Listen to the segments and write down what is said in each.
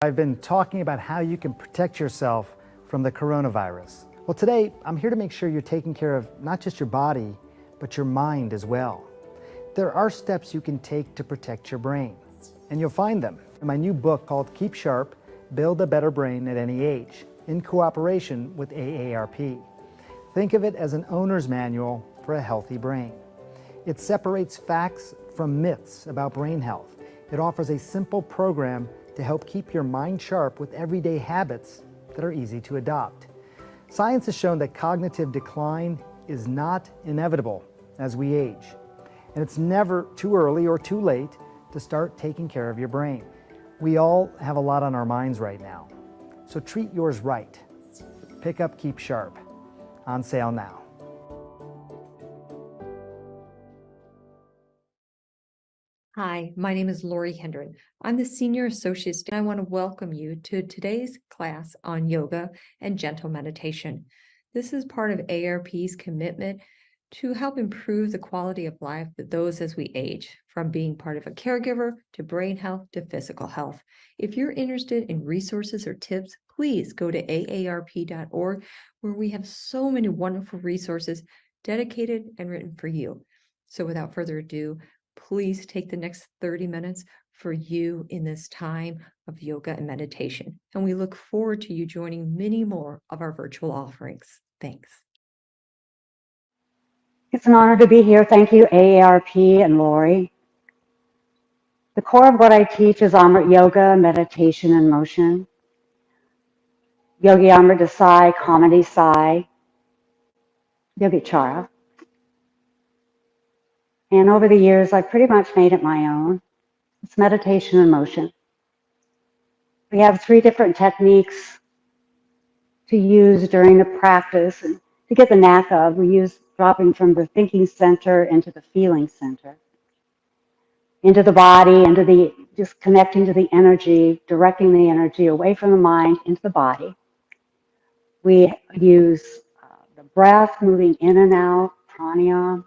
I've been talking about how you can protect yourself from the coronavirus. Well, today I'm here to make sure you're taking care of not just your body, but your mind as well. There are steps you can take to protect your brain, and you'll find them in my new book called Keep Sharp, Build a Better Brain at Any Age, in cooperation with AARP. Think of it as an owner's manual for a healthy brain. It separates facts from myths about brain health. It offers a simple program to help keep your mind sharp with everyday habits that are easy to adopt. Science has shown that cognitive decline is not inevitable as we age, and it's never too early or too late to start taking care of your brain. We all have a lot on our minds right now, so treat yours right. Pick up Keep Sharp, on sale now. Hi, my name is Lori Hendren. I'm the Senior Associate, and I want to welcome you to today's class on yoga and gentle meditation. This is part of AARP's commitment to help improve the quality of life for those as we age, from being part of a caregiver to brain health to physical health. If you're interested in resources or tips, please go to aarp.org, where we have so many wonderful resources dedicated and written for you. So without further ado, please take the next 30 minutes for you in this time of yoga and meditation. And we look forward to you joining many more of our virtual offerings. Thanks. It's an honor to be here. Thank you, AARP and Lori. The core of what I teach is Amrit Yoga, meditation, and motion. Yogi Amrit Desai, Comedy Sai, Yogichara. And over the years, I've pretty much made it my own. It's meditation and motion. We have 3 different techniques to use during the practice and to get the knack of. We use dropping from the thinking center into the feeling center, into the body, into the just connecting to the energy, directing the energy away from the mind into the body. We use the breath moving in and out, pranayama,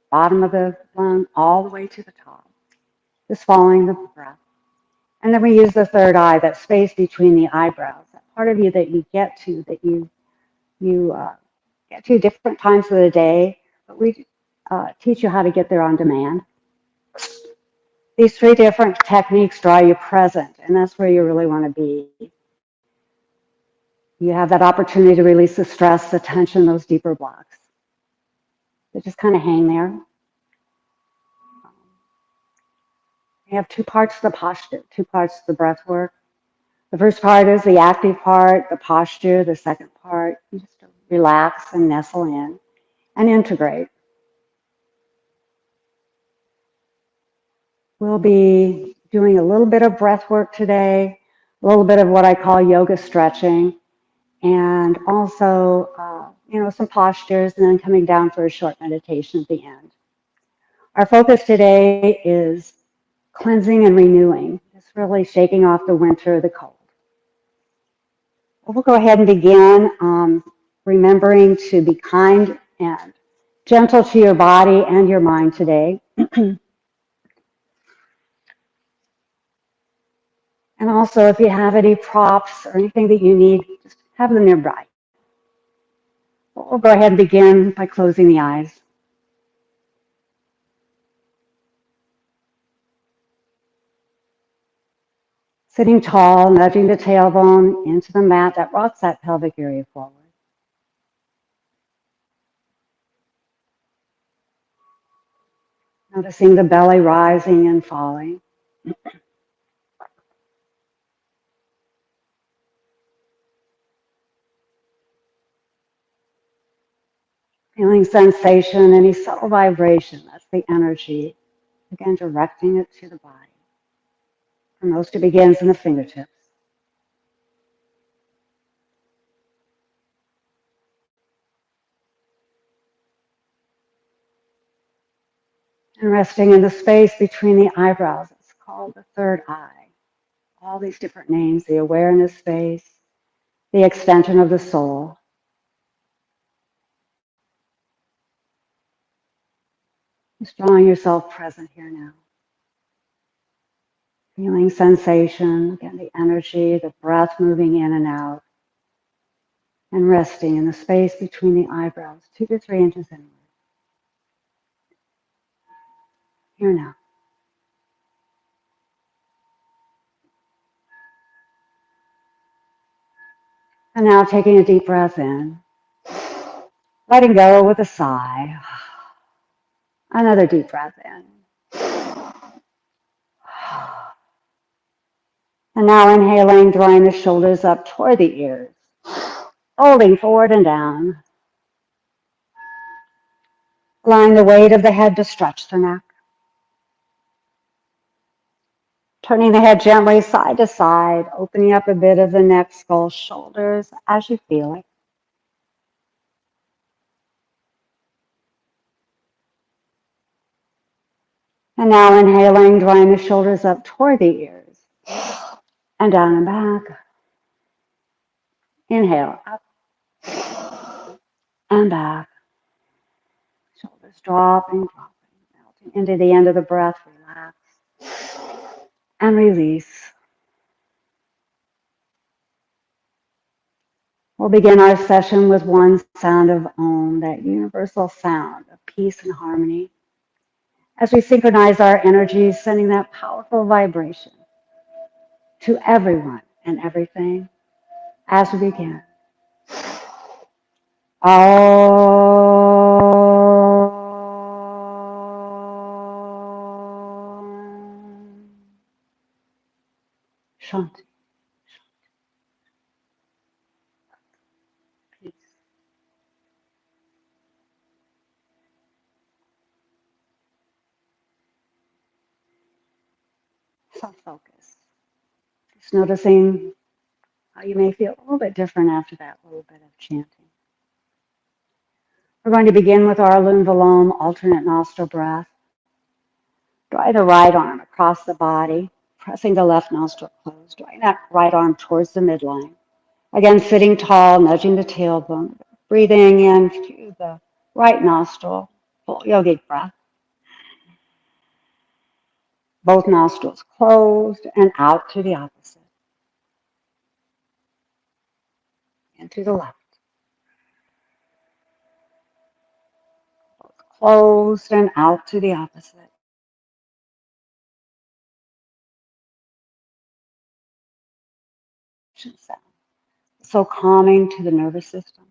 bottom of the lung all the way to the top, just following the breath. And then we use the third eye, that space between the eyebrows, that part of you that you get to, that you get to different times of the day, but we teach you how to get there on demand. These 3 different techniques draw you present, and that's where you really want to be. You have that opportunity to release the stress, the tension, those deeper blocks. They just kind of hang there. We have 2 parts of the posture, 2 parts of the breath work. The first part is the active part, the posture. The second part, you just relax and nestle in and integrate. We'll be doing a little bit of breath work today, a little bit of what I call yoga stretching, and also, some postures, and then coming down for a short meditation at the end. Our focus today is cleansing and renewing. It's really shaking off the winter, the cold. We'll go ahead and begin remembering to be kind and gentle to your body and your mind today. And also, if you have any props or anything that you need, just have them nearby. We'll go ahead and begin by closing the eyes. Sitting tall, nudging the tailbone into the mat that rocks that pelvic area forward. Noticing the belly rising and falling. Feeling sensation, any subtle vibration, that's the energy. Again, directing it to the body. For most, it begins in the fingertips. And resting in the space between the eyebrows, it's called the third eye. All these different names, the awareness space, the extension of the soul. Just drawing yourself present here now. Feeling sensation, again, the energy, the breath moving in and out, and resting in the space between the eyebrows, 2 to 3 inches inward. Here now. And now taking a deep breath in, letting go with a sigh. Another deep breath in. And now inhaling, drawing the shoulders up toward the ears, folding forward and down, allowing the weight of the head to stretch the neck. Turning the head gently side to side, opening up a bit of the neck, skull, shoulders as you feel it. And now inhaling, drawing the shoulders up toward the ears and down and back. Inhale, up and back. Shoulders dropping, melting into the end of the breath. Relax and release. We'll begin our session with one sound of Om, that universal sound of peace and harmony. As we synchronize our energies, sending that powerful vibration to everyone and everything as we begin. Om Shanti. Peace. Self-focus. Just noticing how you may feel a little bit different after that little bit of chanting. We're going to begin with our Alun Vilom alternate nostril breath. Drawing the right arm across the body, pressing the left nostril closed. Drawing that right arm towards the midline. Again, sitting tall, nudging the tailbone. Breathing in through the right nostril, full yogic breath. Both nostrils closed and out to the opposite. And to the left. Both closed and out to the opposite. Sound. So calming to the nervous system.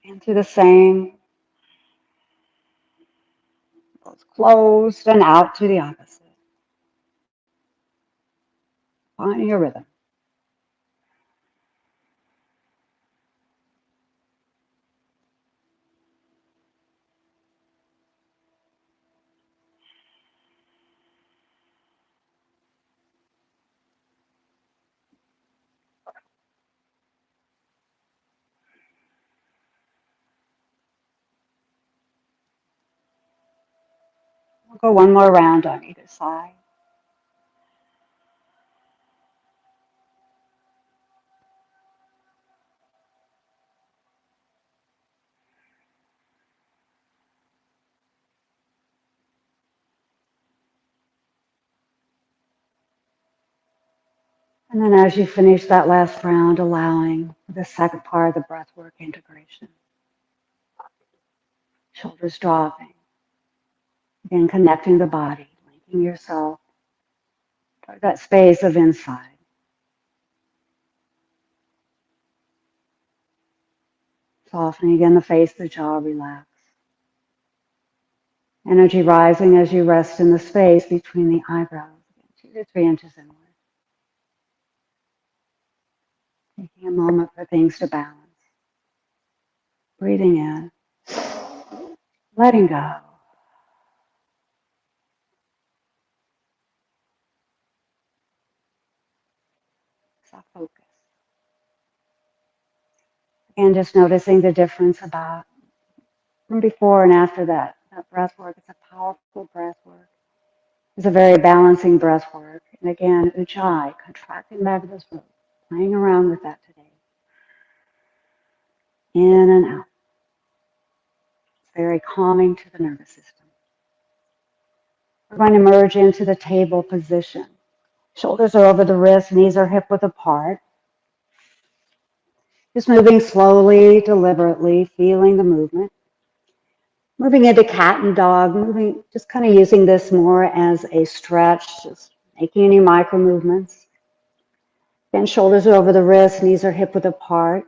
And to the same. Both closed and out to the opposite. Finding your rhythm. We'll go one more round on either side. And then as you finish that last round, allowing the second part of the breathwork integration. Shoulders dropping. Again, connecting the body, linking yourself to that space of inside. Softening again the face, the jaw, relax. Energy rising as you rest in the space between the eyebrows, 2 to 3 inches inward. Taking a moment for things to balance. Breathing in, letting go. Soft focus. And just noticing the difference about from before and after that breath work. It's a powerful breath work. It's a very balancing breath work. And again, Ujjayi, contracting back this rope, playing around with that today. In and out. It's very calming to the nervous system. We're going to merge into the table position. Shoulders are over the wrists, knees are hip width apart. Just moving slowly, deliberately, feeling the movement. Moving into cat and dog, moving, just kind of using this more as a stretch, just making any micro movements. Then shoulders are over the wrists, knees are hip width apart.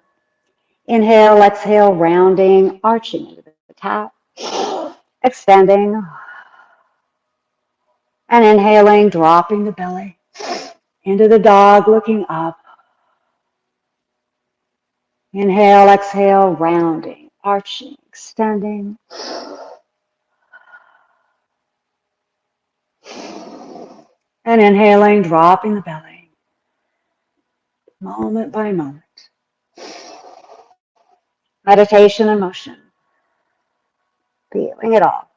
Inhale, exhale, rounding, arching into the cat. Extending. And inhaling, dropping the belly. Into the dog, looking up. Inhale, exhale, rounding, arching, extending. And inhaling, dropping the belly. Moment by moment. Meditation and motion. Feeling it all.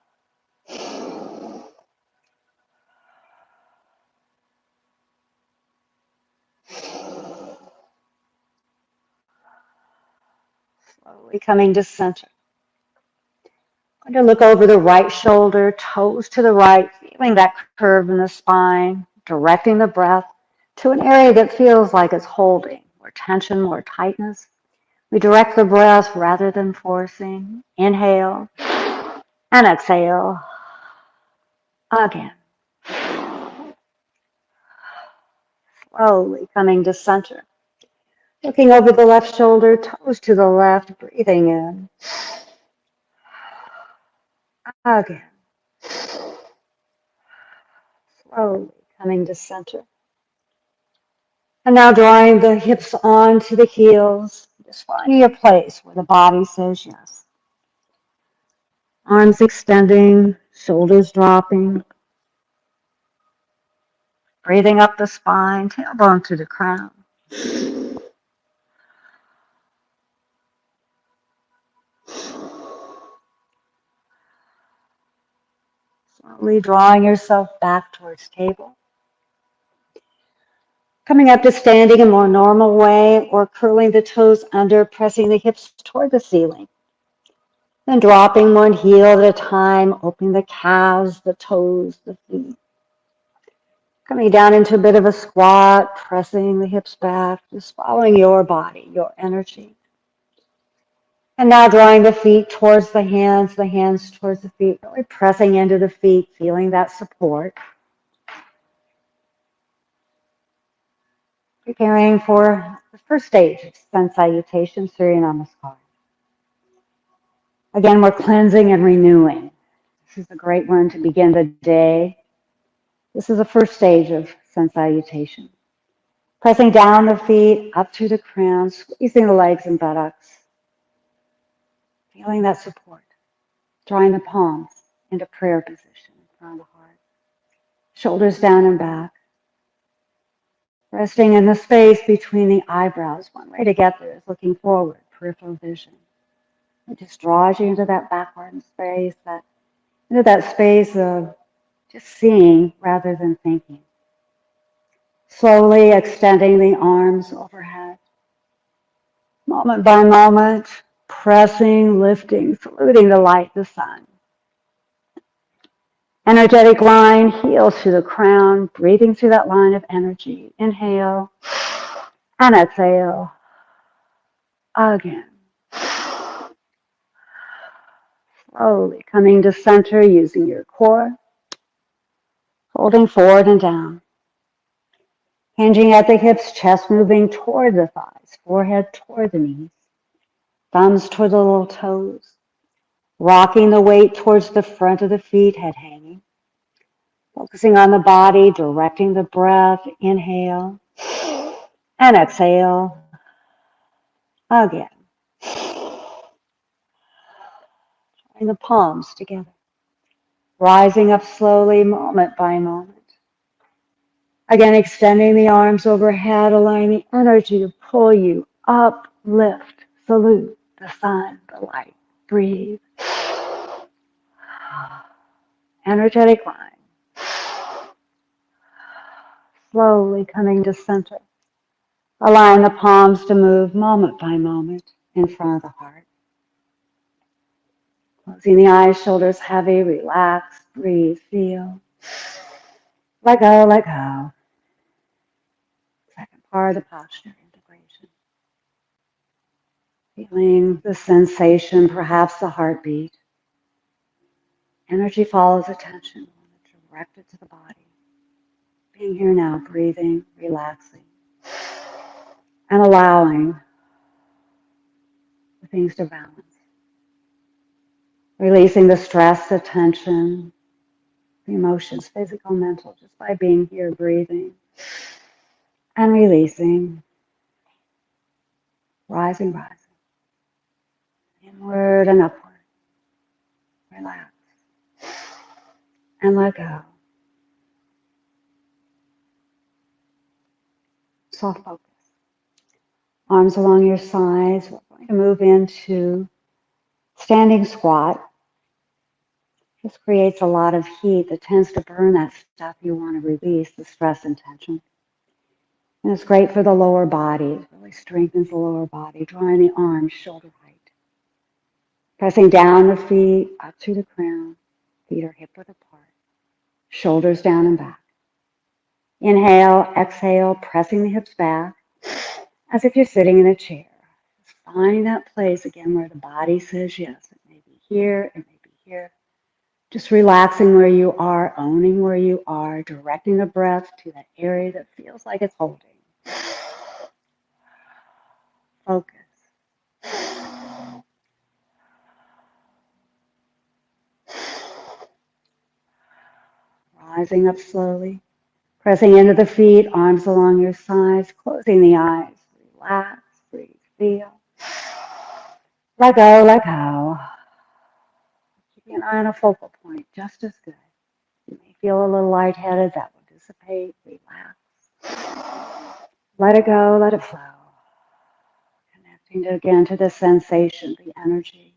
Slowly coming to center. I'm going to look over the right shoulder, toes to the right, feeling that curve in the spine, directing the breath to an area that feels like it's holding, more tension, more tightness. We direct the breath rather than forcing. Inhale and exhale. Again. Slowly coming to center. Looking over the left shoulder, toes to the left, breathing in. Again. Slowly coming to center. And now drawing the hips onto the heels. Just finding a place where the body says yes. Arms extending, shoulders dropping. Breathing up the spine, tailbone to the crown. Slowly drawing yourself back towards table. Coming up to standing a more normal way or curling the toes under, pressing the hips toward the ceiling. Then dropping one heel at a time, opening the calves, the toes, the feet. Coming down into a bit of a squat, pressing the hips back, just following your body, your energy. And now drawing the feet towards the hands towards the feet, really pressing into the feet, feeling that support. Preparing for the first stage of sun salutation, Surya Namaskar. Again, we're cleansing and renewing. This is a great one to begin the day. This is the first stage of sun salutation. Pressing down the feet, up to the crown, squeezing the legs and buttocks. Feeling that support. Drawing the palms into prayer position in front of the heart. Shoulders down and back. Resting in the space between the eyebrows. One way to get there is looking forward, peripheral vision. It just draws you into that backward space, into that space of just seeing rather than thinking. Slowly extending the arms overhead. Moment by moment, pressing, lifting, saluting the light, the sun. Energetic line, heels to the crown, breathing through that line of energy. Inhale and exhale. Again. Slowly coming to center using your core. Holding forward and down. Hinging at the hips, chest moving toward the thighs, forehead toward the knees. Thumbs toward the little toes. Rocking the weight towards the front of the feet, head hanging. Focusing on the body, directing the breath. Inhale and exhale. Again. Drawing the palms together. Rising up slowly, moment by moment. Again, extending the arms overhead, allowing the energy to pull you up, lift, salute the sun, the light. Breathe. Energetic line. slowly coming to center, allowing the palms to move moment by moment in front of the heart. Closing the eyes, shoulders heavy, relax, breathe, feel. Let go, let go. Second part of the posture, integration. Feeling the sensation, perhaps the heartbeat. Energy follows attention. Direct it to the body. Being here now, breathing, relaxing, and allowing the things to balance. Releasing the stress, the tension, the emotions, physical, mental, just by being here, breathing, and releasing, rising, rising, inward and upward. Relax and let go. Soft focus. Arms along your sides. We're going to move into standing squat. This creates a lot of heat that tends to burn that stuff you want to release, the stress and tension. And it's great for the lower body. It really strengthens the lower body, drawing the arms shoulder height. Pressing down the feet, up through the crown. Feet are hip width apart. Shoulders down and back. Inhale, exhale, pressing the hips back as if you're sitting in a chair. Just find that place again where the body says yes. It may be here, it may be here. Just relaxing where you are, owning where you are, directing the breath to that area that feels like it's holding. Focus. Rising up slowly, pressing into the feet, arms along your sides, closing the eyes. Relax, breathe, feel. Let go, let go. Keeping an eye on a focal point, just as good. You may feel a little lightheaded, that will dissipate. Relax. Let it go, let it flow. Connecting again to the sensation, the energy,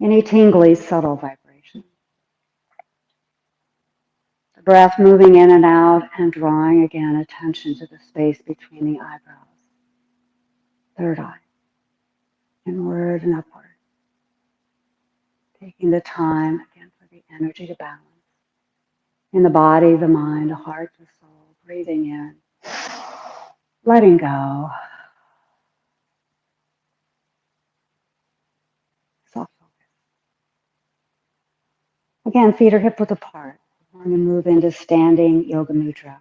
any tingly, subtle vibration. The breath moving in and out and drawing again attention to the space between the eyebrows. Third eye, inward and upward. Taking the time again for the energy to balance. In the body, the mind, the heart, the soul, breathing in, letting go. Soft focus. Again, feet are hip width apart. We're going to move into standing yoga mudra.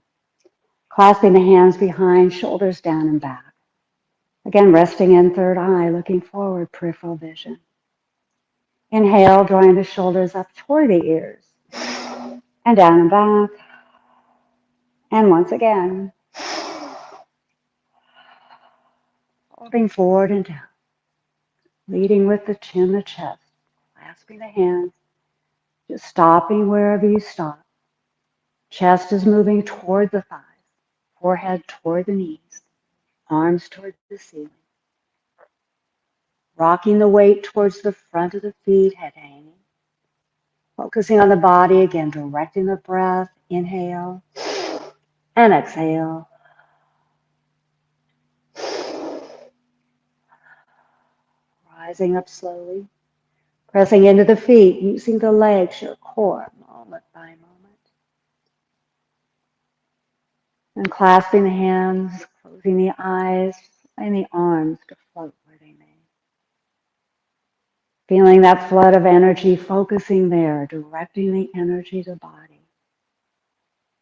Clasping the hands behind, shoulders down and back. Again, resting in third eye, looking forward, peripheral vision. Inhale, drawing the shoulders up toward the ears. And down and back. And once again. Holding forward and down. Leading with the chin, the chest. Clasping the hands. Just stopping wherever you stop. Chest is moving toward the thighs. Forehead toward the knees. Arms toward the ceiling. Rocking the weight towards the front of the feet, head hanging. Focusing on the body again, directing the breath. Inhale and exhale. Rising up slowly. Pressing into the feet, using the legs, your core, moment by moment. And clasping the hands, closing the eyes, and the arms to float where they may. Feeling that flood of energy, focusing there, directing the energy to the body.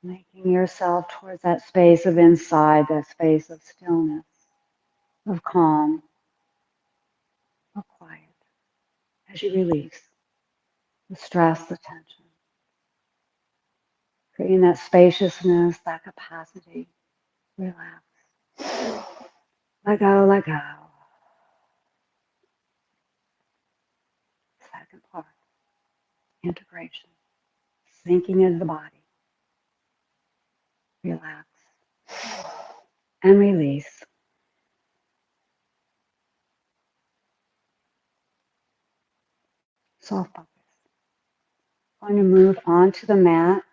Making yourself towards that space of inside, that space of stillness, of calm, of quiet, as you release the stress, the tension. Creating that spaciousness, that capacity. Relax. Let go, let go. Second part, integration. Sinking into the body. Relax. And release. Soft focus. Going to move onto the mat.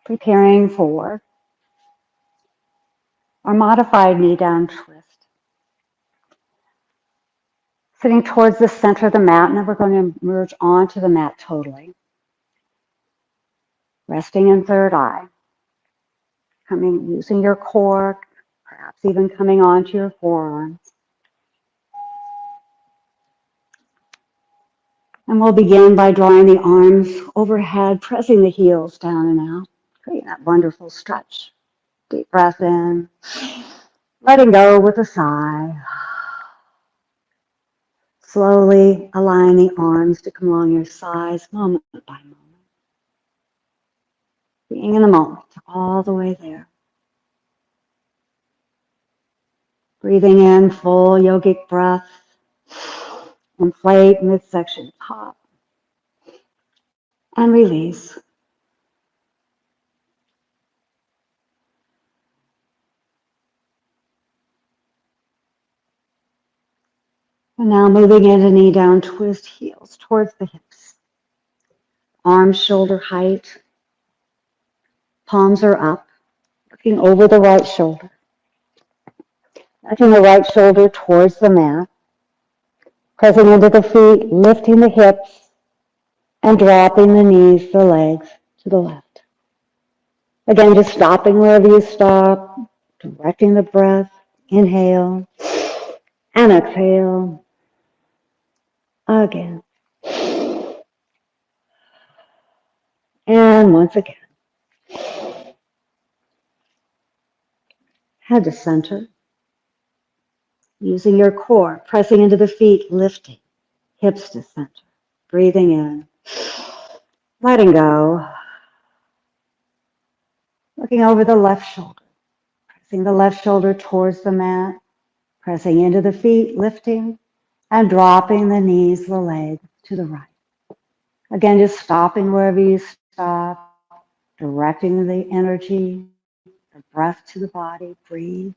preparing for our modified knee down twist. Sitting towards the center of the mat, and then we're going to merge onto the mat totally. Resting in third eye. Using your core, perhaps even coming onto your forearms. And we'll begin by drawing the arms overhead, pressing the heels down and out, creating that wonderful stretch. Deep breath in, letting go with a sigh. Slowly align the arms to come along your sides, moment by moment. Being in the moment, all the way there. Breathing in, full yogic breath. Inflate midsection top. And release. And now moving into knee down twist, heels towards the hips. Arms shoulder height. Palms are up, looking over the right shoulder. Nudging the right shoulder towards the mat. Pressing into the feet, lifting the hips, and dropping the knees, the legs to the left. Again, just stopping wherever you stop, directing the breath. Inhale and exhale. Again. And once again. Head to center. Using your core, pressing into the feet, lifting. Hips to center. Breathing in. Letting go. Looking over the left shoulder. Pressing the left shoulder towards the mat. Pressing into the feet, lifting. And dropping the knees, the legs to the right. Again, just stopping wherever you stop. Directing the energy, the breath to the body. Breathe.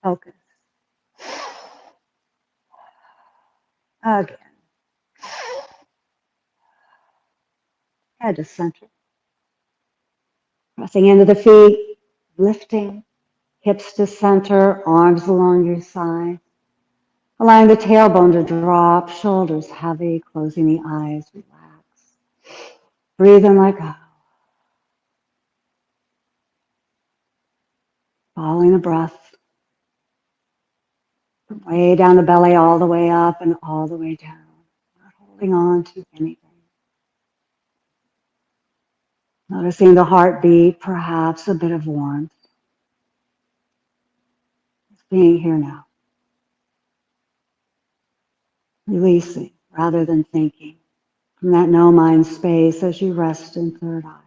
Focus. Again. Head to center. Pressing into the feet, lifting. Hips to center, arms along your side. Allowing the tailbone to drop, shoulders heavy, closing the eyes, relax. Breathe and let go. Following the breath. From way down the belly, all the way up and all the way down. Not holding on to anything. Noticing the heartbeat, perhaps a bit of warmth. Just being here now. Releasing rather than thinking. From that no mind space as you rest in third eye.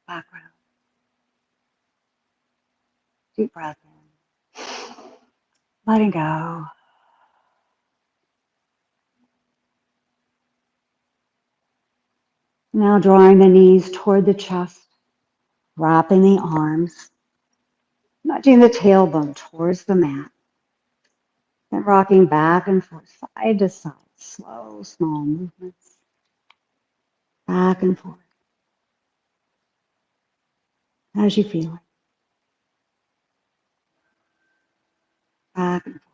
Background. Deep breath in. Letting go. Now drawing the knees toward the chest, wrapping the arms, nudging the tailbone towards the mat, and rocking back and forth, side to side, slow, small movements, back and forth, as you feel it, back and forth.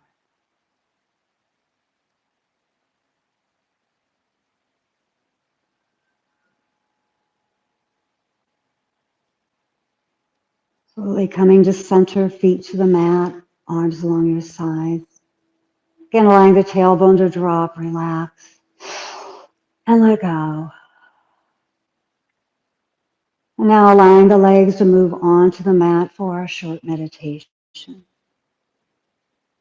Slowly coming to center, feet to the mat, arms along your sides. Again, allowing the tailbone to drop, relax, and let go. And now allowing the legs to move onto the mat for a short meditation.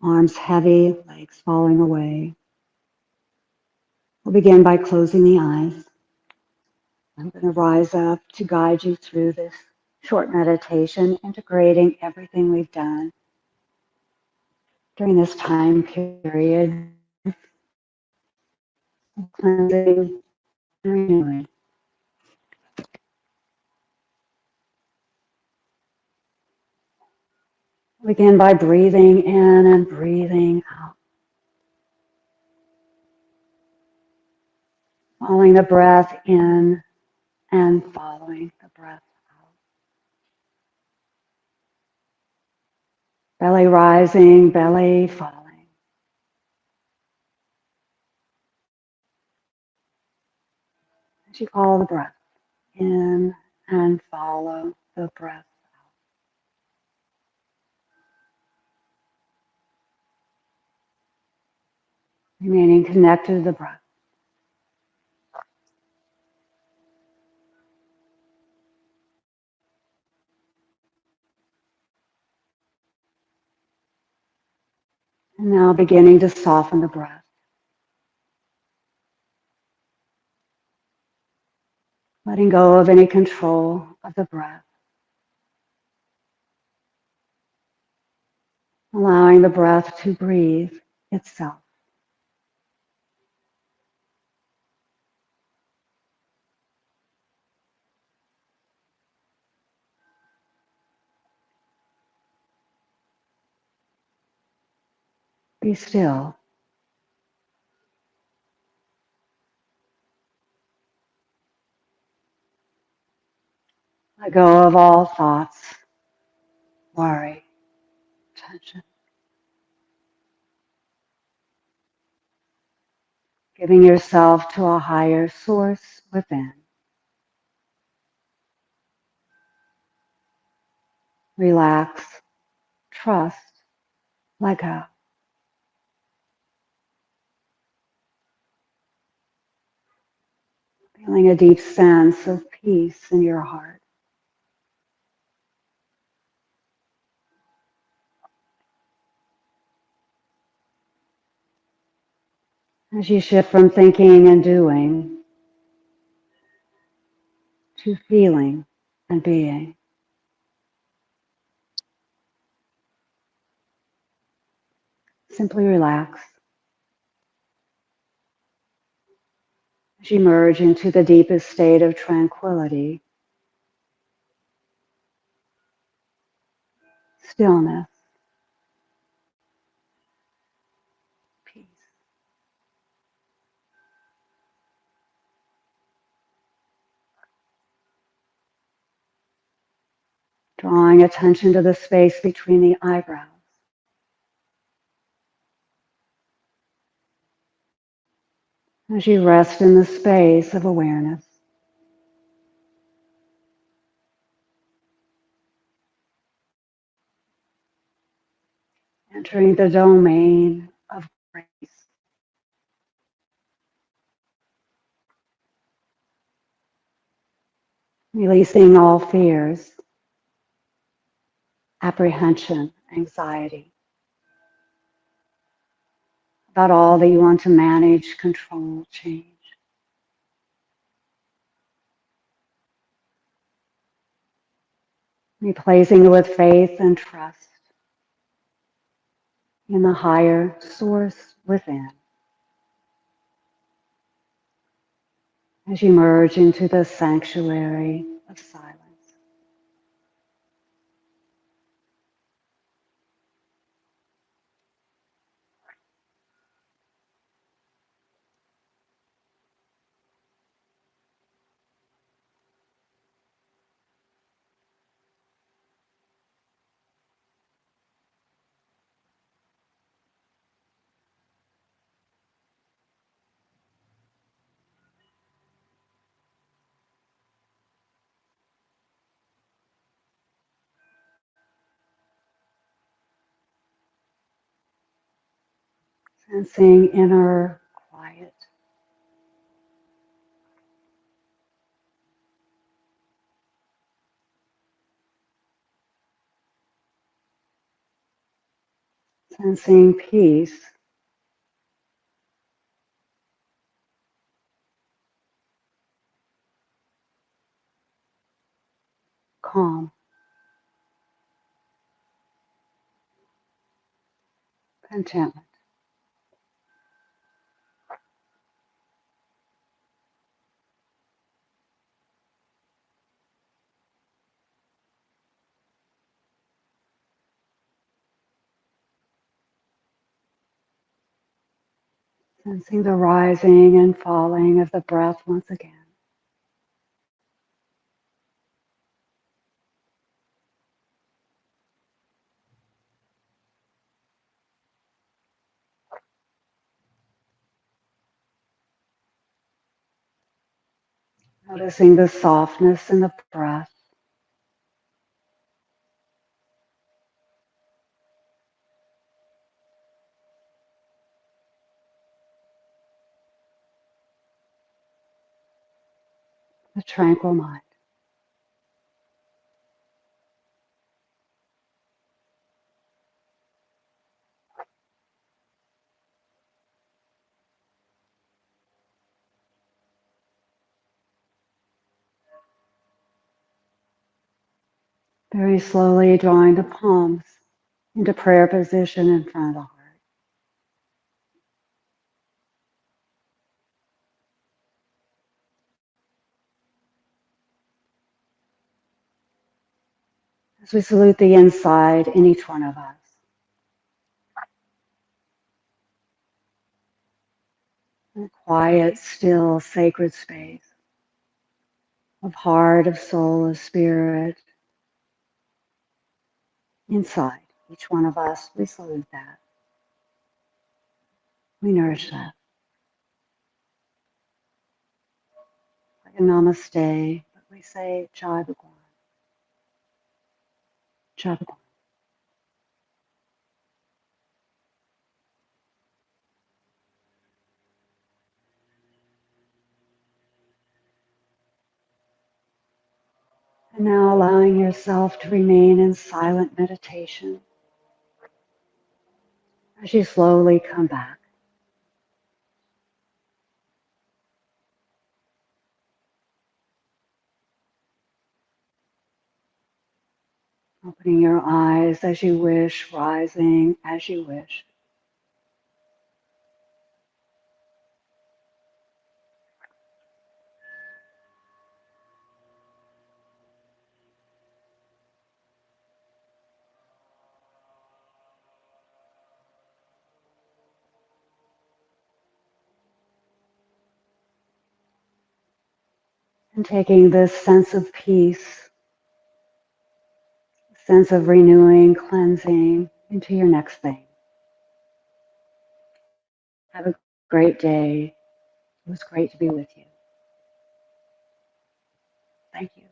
Arms heavy, legs falling away. We'll begin by closing the eyes. I'm going to rise up to guide you through this short meditation, integrating everything we've done during this time period, cleansing and renewing. Begin by breathing in and breathing out. Following the breath in, and following the breath out. Belly rising, belly falling. As you follow the breath in and follow the breath out. Remaining connected to the breath. And now beginning to soften the breath. Letting go of any control of the breath. Allowing the breath to breathe itself. Be still. Let go of all thoughts, worry, tension. Giving yourself to a higher source within. Relax, trust, let go. Feeling a deep sense of peace in your heart. As you shift from thinking and doing to feeling and being. Simply relax. As you merge into the deepest state of tranquility, stillness, peace. Drawing attention to the space between the eyebrows. As you rest in the space of awareness. Entering the domain of grace. Releasing all fears, apprehension, anxiety about all that you want to manage, control, change. Replacing it with faith and trust in the higher source within. As you merge into the sanctuary of silence. Sensing inner quiet. Sensing peace, calm, contentment. Sensing the rising and falling of the breath once again. Noticing the softness in the breath. A tranquil mind. Very slowly drawing the palms into prayer position in front of the heart. As we salute the inside in each one of us. A quiet, still, sacred space of heart, of soul, of spirit. Inside each one of us, we salute that. We nourish that. Like a namaste, but we say Jai Bhagwan. Jai Bhagwan. And now allowing yourself to remain in silent meditation as you slowly come back. Opening your eyes as you wish, rising as you wish. And taking this sense of peace, sense of renewing, cleansing into your next thing. Have a great day. It was great to be with you. Thank you.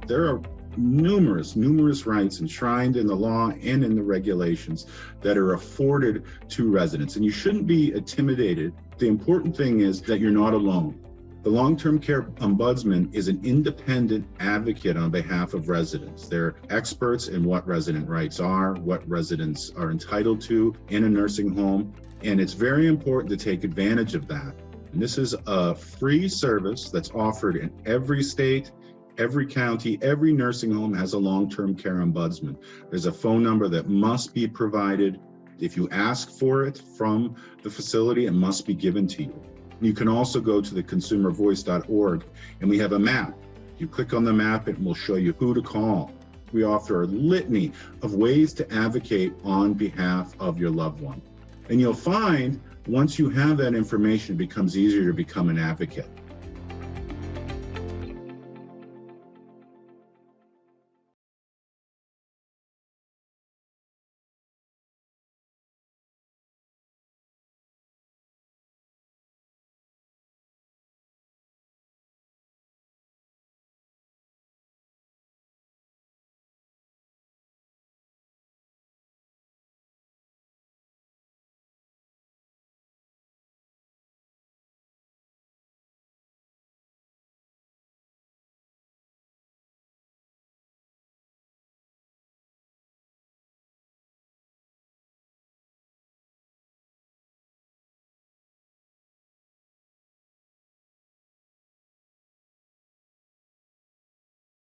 There are numerous rights enshrined in the law and in the regulations that are afforded to residents, and you shouldn't be intimidated. The important thing is that you're not alone. The Long-Term Care Ombudsman is an independent advocate on behalf of residents. They're experts in what resident rights are, what residents are entitled to in a nursing home, and it's very important to take advantage of that. And this is a free service that's offered in every state, every county. Every nursing home has a long-term care ombudsman. There's a phone number that must be provided. If you ask for it from the facility, it must be given to you. You can also go to the consumervoice.org, and we have a map. You click on the map, it will show you who to call. We offer a litany of ways to advocate on behalf of your loved one. And you'll find once you have that information, it becomes easier to become an advocate.